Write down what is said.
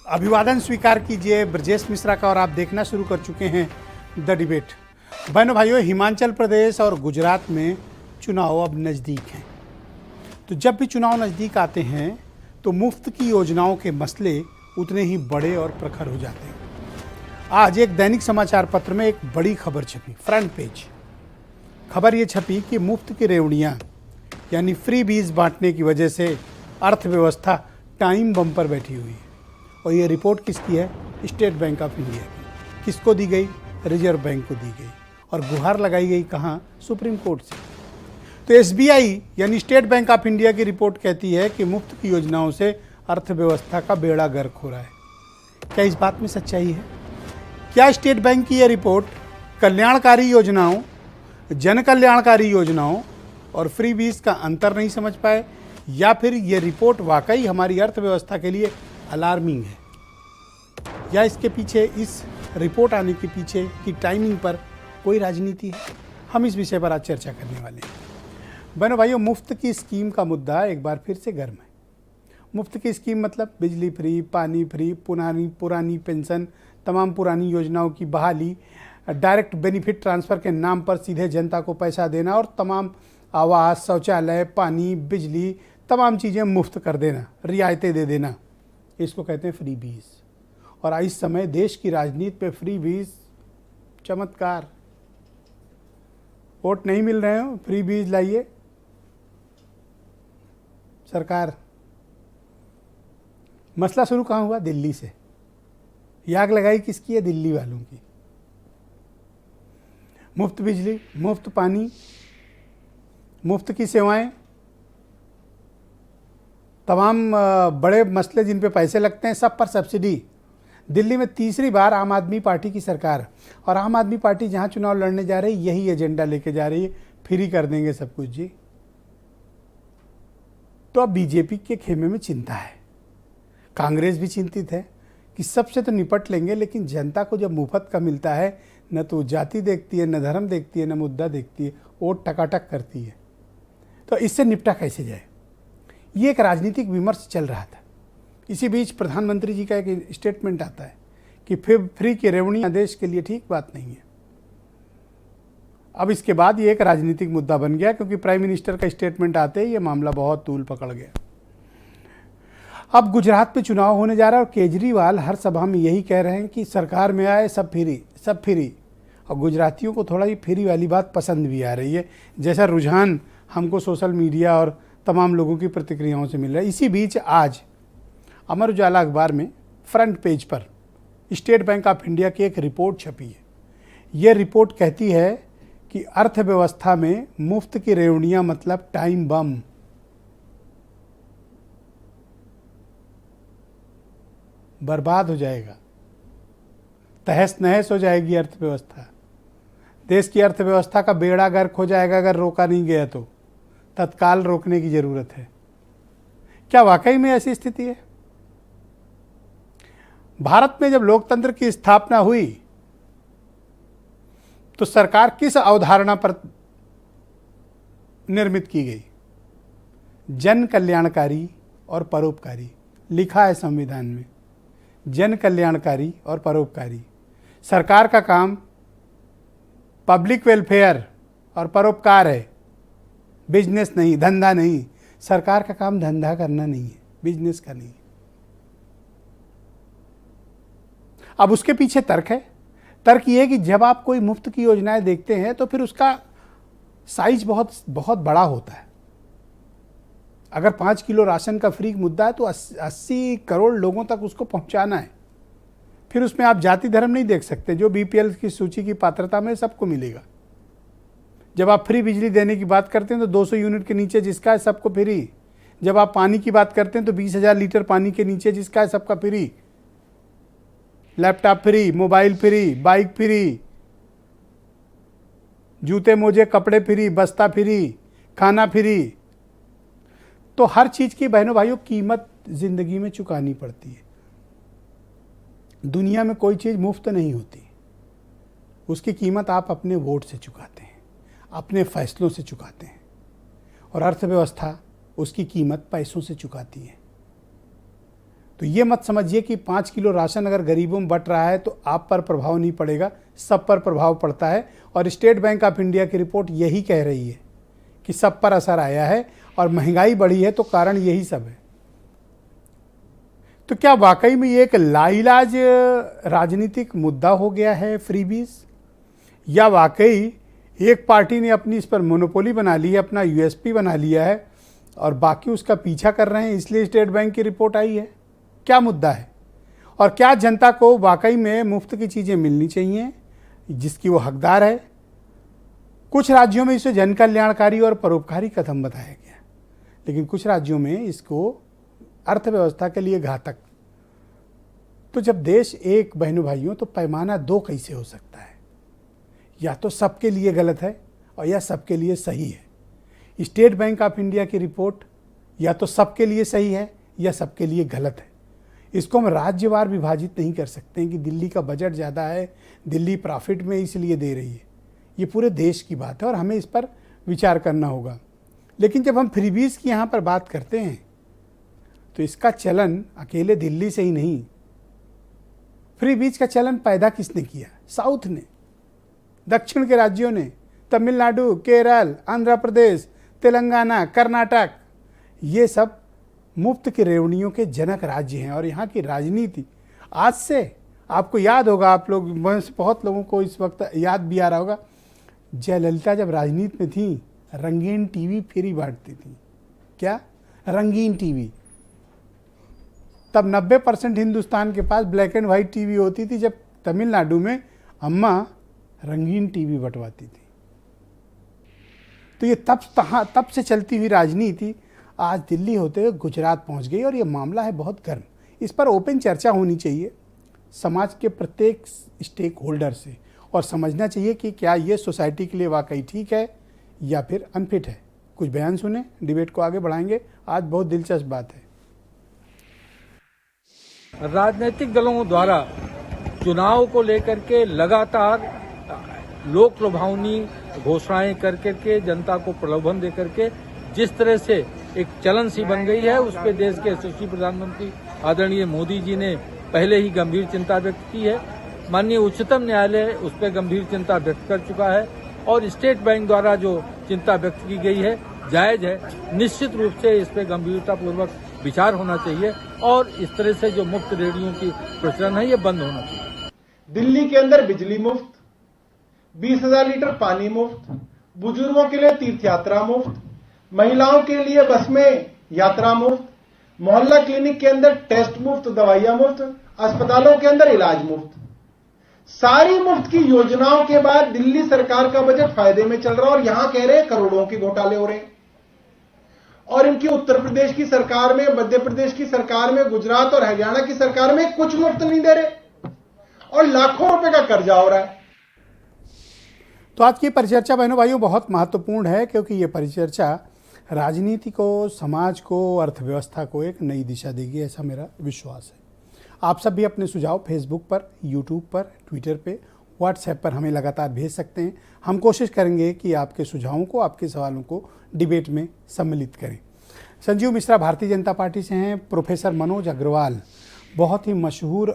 अभिवादन स्वीकार कीजिए ब्रजेश मिश्रा का और आप देखना शुरू कर चुके हैं द डिबेट। बहनों भाइयों, हिमाचल प्रदेश और गुजरात में चुनाव अब नज़दीक हैं। तो जब भी चुनाव नज़दीक आते हैं तो मुफ्त की योजनाओं के मसले उतने ही बड़े और प्रखर हो जाते हैं। आज एक दैनिक समाचार पत्र में एक बड़ी खबर छपी, फ्रंट पेज खबर ये छपी कि मुफ्त की रेवड़ियाँ यानी फ्री बीज बांटने की वजह से अर्थव्यवस्था टाइम बम पर बैठी हुई है। और ये रिपोर्ट किसकी है? स्टेट बैंक ऑफ इंडिया की। किसको दी गई? रिजर्व बैंक को दी गई। और गुहार लगाई गई कहाँ? सुप्रीम कोर्ट से। तो एसबीआई यानी स्टेट बैंक ऑफ इंडिया की रिपोर्ट कहती है कि मुफ्त की योजनाओं से अर्थव्यवस्था का बेड़ा गर्क हो रहा है। क्या इस बात में सच्चाई है? क्या स्टेट बैंक की यह रिपोर्ट कल्याणकारी योजनाओं, जन कल्याणकारी योजनाओं और फ्री बीज का अंतर नहीं समझ पाए, या फिर यह रिपोर्ट वाकई हमारी अर्थव्यवस्था के लिए अलार्मिंग है, या इसके पीछे, इस रिपोर्ट आने के पीछे की टाइमिंग पर कोई राजनीति है? हम इस विषय पर आज चर्चा करने वाले हैं। बहनों भाइयों, मुफ्त की स्कीम का मुद्दा एक बार फिर से गर्म है। मुफ्त की स्कीम मतलब बिजली फ्री, पानी फ्री, पुरानी पेंशन, तमाम पुरानी योजनाओं की बहाली, डायरेक्ट बेनिफिट ट्रांसफ़र के नाम पर सीधे जनता को पैसा देना और तमाम आवास, शौचालय, पानी, बिजली, तमाम चीज़ें मुफ्त कर देना, रियायतें दे देना। इसको कहते हैं फ्री बीज। और इस समय देश की राजनीति पे फ्री बीज चमत्कार। वोट नहीं मिल रहे हो, फ्री बीज लाइए सरकार। मसला शुरू कहाँ हुआ? दिल्ली से। आग लगाई किसकी है? दिल्ली वालों की। मुफ्त बिजली, मुफ्त पानी, मुफ्त की सेवाएं, तमाम बड़े मसले जिन पे पैसे लगते हैं सब पर सब्सिडी। दिल्ली में तीसरी बार आम आदमी पार्टी की सरकार, और आम आदमी पार्टी जहां चुनाव लड़ने जा रही है यही एजेंडा लेके जा रही है, फ्री कर देंगे सब कुछ जी। तो अब बीजेपी के खेमे में चिंता है, कांग्रेस भी चिंतित है कि सबसे तो निपट लेंगे, लेकिन जनता को जब मुफ्त का मिलता है न तो जाति देखती है, न धर्म देखती है, न मुद्दा देखती है, वोट टकाटक करती है। तो इससे निपटा कैसे जाए, ये एक राजनीतिक विमर्श चल रहा था। इसी बीच प्रधानमंत्री जी का एक स्टेटमेंट आता है कि फ्री की रेवड़ियाँ देश के लिए ठीक बात नहीं है। अब इसके बाद ये एक राजनीतिक मुद्दा बन गया, क्योंकि प्राइम मिनिस्टर का स्टेटमेंट आते ही ये मामला बहुत तूल पकड़ गया। अब गुजरात में चुनाव होने जा रहा है और केजरीवाल हर सभा में यही कह रहे हैं कि सरकार में आए सब फ्री, सब फ्री। और गुजरातियों को थोड़ा ये फ्री वाली बात पसंद भी आ रही है, जैसा रुझान हमको सोशल मीडिया और तमाम लोगों की प्रतिक्रियाओं से मिल रहा है। इसी बीच आज अमर उजाला अखबार में फ्रंट पेज पर स्टेट बैंक ऑफ इंडिया की एक रिपोर्ट छपी है। यह रिपोर्ट कहती है कि अर्थव्यवस्था में मुफ्त की रेवड़ियाँ मतलब टाइम बम। बर्बाद हो जाएगा, तहस नहस हो जाएगी अर्थव्यवस्था। देश की अर्थव्यवस्था का बेड़ा गर्क हो जाएगा अगर रोका नहीं गया तो। तत्काल रोकने की जरूरत है। क्या वाकई में ऐसी स्थिति है? भारत में जब लोकतंत्र की स्थापना हुई तो सरकार किस अवधारणा पर निर्मित की गई? जन कल्याणकारी और परोपकारी। लिखा है संविधान में, जन कल्याणकारी और परोपकारी। सरकार का काम पब्लिक वेलफेयर और परोपकार है, बिजनेस नहीं, धंधा नहीं। सरकार का काम धंधा करना नहीं है, बिजनेस का नहीं। अब उसके पीछे तर्क है। तर्क ये है कि जब आप कोई मुफ्त की योजनाएं देखते हैं तो फिर उसका साइज बहुत बहुत बड़ा होता है। अगर 5 किलो राशन का फ्री मुद्दा है तो 80 करोड़ लोगों तक उसको पहुंचाना है। फिर उसमें आप जाति धर्म नहीं देख सकते। जो बीपीएल की सूची की पात्रता में सबको मिलेगा। जब आप फ्री बिजली देने की बात करते हैं तो 200 यूनिट के नीचे जिसका है सबको फ्री। जब आप पानी की बात करते हैं तो 20,000 लीटर पानी के नीचे जिसका है सबका free. Laptop free, mobile free, bike free, जूते मोजे कपड़े फ्री, बस्ता फ्री, खाना फ्री। तो हर चीज की बहनों भाइयों कीमत जिंदगी में चुकानी पड़ती है। दुनिया में कोई चीज मुफ्त नहीं होती, उसकी कीमत आप अपने वोट से चुकाते हैं, अपने फैसलों से चुकाते हैं। और अर्थव्यवस्था उसकी कीमत पैसों से चुकाती है। तो ये मत समझिए कि 5 किलो राशन अगर गरीबों में बंट रहा है तो आप पर प्रभाव नहीं पड़ेगा, सब पर प्रभाव पड़ता है। और स्टेट बैंक ऑफ इंडिया की रिपोर्ट यही कह रही है कि सब पर असर आया है और महंगाई बढ़ी है, तो कारण यही सब है। तो क्या वाकई में ये एक लाइलाज राजनीतिक मुद्दा हो गया है फ्रीबीज, या वाकई एक पार्टी ने अपनी इस पर मोनोपोली बना ली है, अपना यूएसपी बना लिया है और बाकी उसका पीछा कर रहे हैं, इसलिए स्टेट बैंक की रिपोर्ट आई है? क्या मुद्दा है? और क्या जनता को वाकई में मुफ्त की चीज़ें मिलनी चाहिए जिसकी वो हकदार है? कुछ राज्यों में इसे जन कल्याणकारी और परोपकारी कदम बताया गया, लेकिन कुछ राज्यों में इसको अर्थव्यवस्था के लिए घातक। तो जब देश एक बहनों भाइयों, तो पैमाना दो कैसे हो सकता है? या तो सबके लिए गलत है और या सबके लिए सही है। स्टेट बैंक ऑफ इंडिया की रिपोर्ट या तो सबके लिए सही है या सबके लिए गलत है। इसको हम राज्यवार विभाजित नहीं कर सकते हैं कि दिल्ली का बजट ज़्यादा है, दिल्ली प्रॉफिट में इसलिए दे रही है। ये पूरे देश की बात है और हमें इस पर विचार करना होगा। लेकिन जब हम फ्रीबीज की यहाँ पर बात करते हैं तो इसका चलन अकेले दिल्ली से ही नहीं, फ्रीबीज का चलन पैदा किसने किया? साउथ ने, दक्षिण के राज्यों ने, तमिलनाडु, केरल, आंध्र प्रदेश, तेलंगाना, कर्नाटक, ये सब मुफ्त की रेवड़ियों के जनक राज्य हैं। और यहाँ की राजनीति आज से, आपको याद होगा, आप लोग में से बहुत लोगों को इस वक्त याद भी आ रहा होगा, जयललिता जब राजनीति में थी रंगीन टीवी फ्री बांटती थी। क्या? रंगीन टीवी। तब 90% हिंदुस्तान के पास ब्लैक एंड वाइट टीवी होती थी, जब तमिलनाडु में अम्मा रंगीन टीवी बंटवाती थी। तो ये तब से चलती हुई राजनीति आज दिल्ली होते हुए गुजरात पहुंच गई और ये मामला है बहुत गर्म। इस पर ओपन चर्चा होनी चाहिए समाज के प्रत्येक स्टेक होल्डर से, और समझना चाहिए कि क्या ये सोसाइटी के लिए वाकई ठीक है या फिर अनफिट है। कुछ बयान सुने, डिबेट को आगे बढ़ाएंगे। आज बहुत दिलचस्प बात है। राजनीतिक दलों द्वारा चुनाव को लेकर के लगातार लोक लुभावनी घोषणाएं कर करके जनता को प्रलोभन दे करके जिस तरह से एक चलन सी बन गई है, उस पर देश के यशस्वी प्रधानमंत्री आदरणीय मोदी जी ने पहले ही गंभीर चिंता व्यक्त की है। माननीय उच्चतम न्यायालय उस पर गंभीर चिंता व्यक्त कर चुका है और स्टेट बैंक द्वारा जो चिंता व्यक्त की गई है जायज है। निश्चित रूप से इस पर गंभीरतापूर्वक विचार होना चाहिए और इस तरह से जो मुफ्त रेडियो की प्रचलन है ये बंद होना चाहिए। दिल्ली के अंदर बिजली मुफ्त, 20,000 लीटर पानी मुफ्त, बुजुर्गों के लिए तीर्थ यात्रा मुफ्त, महिलाओं के लिए बस में यात्रा मुफ्त, मोहल्ला क्लिनिक के अंदर टेस्ट मुफ्त, दवाइयां मुफ्त, अस्पतालों के अंदर इलाज मुफ्त। सारी मुफ्त की योजनाओं के बाद दिल्ली सरकार का बजट फायदे में चल रहा है और यहां कह रहे हैं करोड़ों के घोटाले हो रहे हैं। और इनकी उत्तर प्रदेश की सरकार में, मध्य प्रदेश की सरकार में, गुजरात और हरियाणा की सरकार में कुछ मुफ्त नहीं दे रहे और लाखों रुपए का कर्जा हो रहा है। तो आज की परिचर्चा बहनों भाइयों बहुत महत्वपूर्ण है, क्योंकि ये परिचर्चा राजनीति को, समाज को, अर्थव्यवस्था को एक नई दिशा देगी, ऐसा मेरा विश्वास है। आप सब भी अपने सुझाव फेसबुक पर, यूट्यूब पर, ट्विटर पे, व्हाट्सएप पर हमें लगातार भेज सकते हैं। हम कोशिश करेंगे कि आपके सुझावों को, आपके सवालों को डिबेट में सम्मिलित करें। संजीव मिश्रा भारतीय जनता पार्टी से हैं। प्रोफेसर मनोज अग्रवाल बहुत ही मशहूर